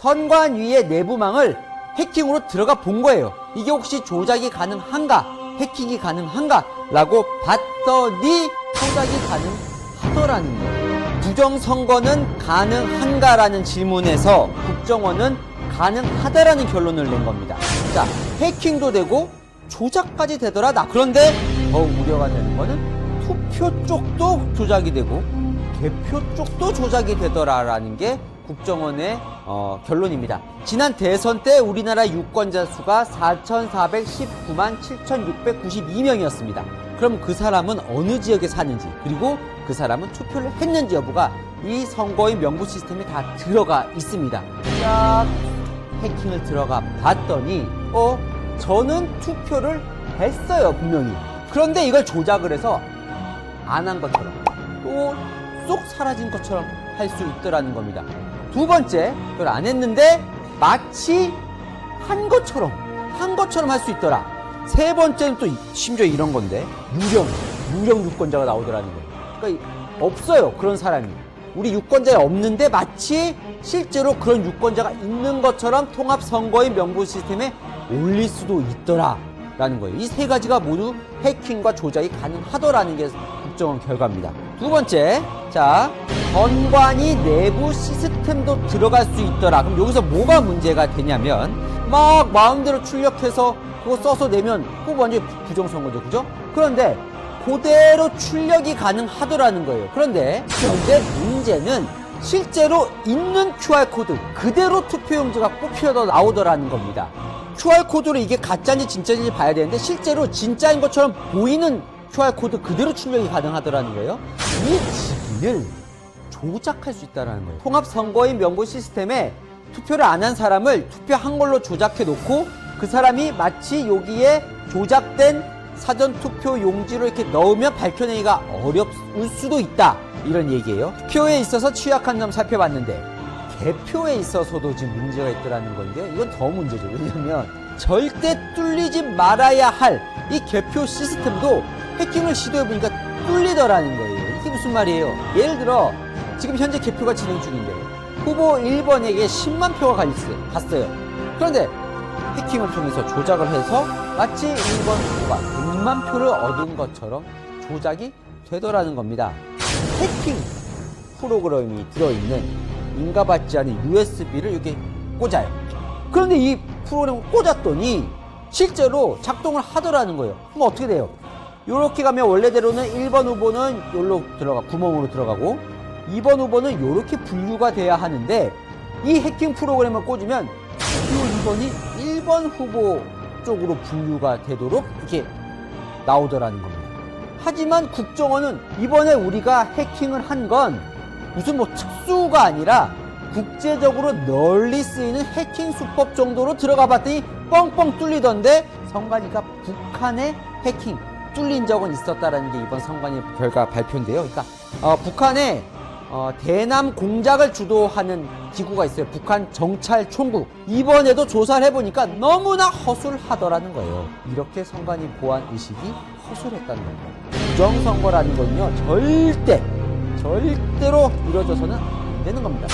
선관위의 내부망을 해킹으로 들어가 본 거예요. 이게 혹시 조작이 가능한가? 해킹이 가능한가? 라고 봤더니 조작이 가능하더라는 거예요. 부정선거는 가능한가라는 질문에서 국정원은 가능하다라는 결론을 낸 겁니다. 자, 해킹도 되고 조작까지 되더라. 그런데 더욱 우려가 되는 거는 투표 쪽도 조작이 되고 개표 쪽도 조작이 되더라라는 게 국정원의 결론입니다. 지난 대선 때 우리나라 유권자 수가 4,419만 7,692명이었습니다. 그럼 그 사람은 어느 지역에 사는지, 그리고 그 사람은 투표를 했는지 여부가 이 선거인 명부 시스템에 다 들어가 있습니다. 쫙 해킹을 들어가 봤더니 저는 투표를 했어요, 분명히. 그런데 이걸 조작을 해서 안 한 것처럼 또 쏙 사라진 것처럼 할 수 있더라는 겁니다. 두 번째, 그걸 안 했는데 마치 한 것처럼 할 수 있더라. 세 번째는 또 심지어 이런 건데 유령 유권자가 나오더라는 거예요. 그러니까 없어요, 그런 사람이. 우리 유권자에 없는데 마치 실제로 그런 유권자가 있는 것처럼 통합선거인 명부 시스템에 올릴 수도 있더라 라는 거예요. 이 세 가지가 모두 해킹과 조작이 가능하더라는 게 국정원 결과입니다. 두 번째, 자, 선관위 내부 시스템도 들어갈 수 있더라. 그럼 여기서 뭐가 문제가 되냐면 막 마음대로 출력해서 그거 써서 내면 그거 완전히 부정선거죠, 그죠? 그런데 그대로 출력이 가능하더라는 거예요. 그런데 문제는 실제로 있는 QR코드 그대로 투표용지가 뽑혀서 나오더라는 겁니다. QR코드로 이게 가짜인지 진짜인지 봐야 되는데 실제로 진짜인 것처럼 보이는 QR코드 그대로 출력이 가능하더라는 거예요. 이 시기를 조작할 수 있다는 거예요. 통합선거인 명부 시스템에 투표를 안 한 사람을 투표한 걸로 조작해 놓고 그 사람이 마치 여기에 조작된 사전투표 용지로 이렇게 넣으면 밝혀내기가 어려울 수도 있다, 이런 얘기예요. 투표에 있어서 취약한 점 살펴봤는데 개표에 있어서도 지금 문제가 있더라는 건데 이건 더 문제죠. 왜냐면 절대 뚫리지 말아야 할 이 개표 시스템도 해킹을 시도해보니까 뚫리더라는 거예요. 이게 무슨 말이에요? 예를 들어 지금 현재 개표가 진행 중인데 후보 1번에게 10만 표가 갔어요. 그런데 해킹을 통해서 조작을 해서 마치 1번 후보가 100만 표를 얻은 것처럼 조작이 되더라는 겁니다. 해킹 프로그램이 들어있는 인가받지 않은 USB를 이렇게 꽂아요. 그런데 이 프로그램을 꽂았더니 실제로 작동을 하더라는 거예요. 그럼 어떻게 돼요? 이렇게 가면 원래대로는 1번 후보는 여기로 구멍으로 들어가고 2번 후보는 이렇게 분류가 돼야 하는데 이 해킹 프로그램을 꽂으면 이 2번이 1번 후보 쪽으로 분류가 되도록 이렇게 나오더라는 겁니다. 하지만 국정원은 이번에 우리가 해킹을 한 건 무슨 특수가 아니라 국제적으로 널리 쓰이는 해킹 수법 정도로 들어가 봤더니 뻥뻥 뚫리던데 선관위가 북한의 해킹 뚫린 적은 있었다라는 게 이번 선관위 결과 발표인데요. 그러니까 북한에 대남 공작을 주도하는 기구가 있어요. 북한 정찰총국. 이번에도 조사를 해보니까 너무나 허술하더라는 거예요. 이렇게 선관위 보안 의식이 허술했다는 겁니다. 부정선거라는 건요 절대로 이루어져서는 안 되는 겁니다.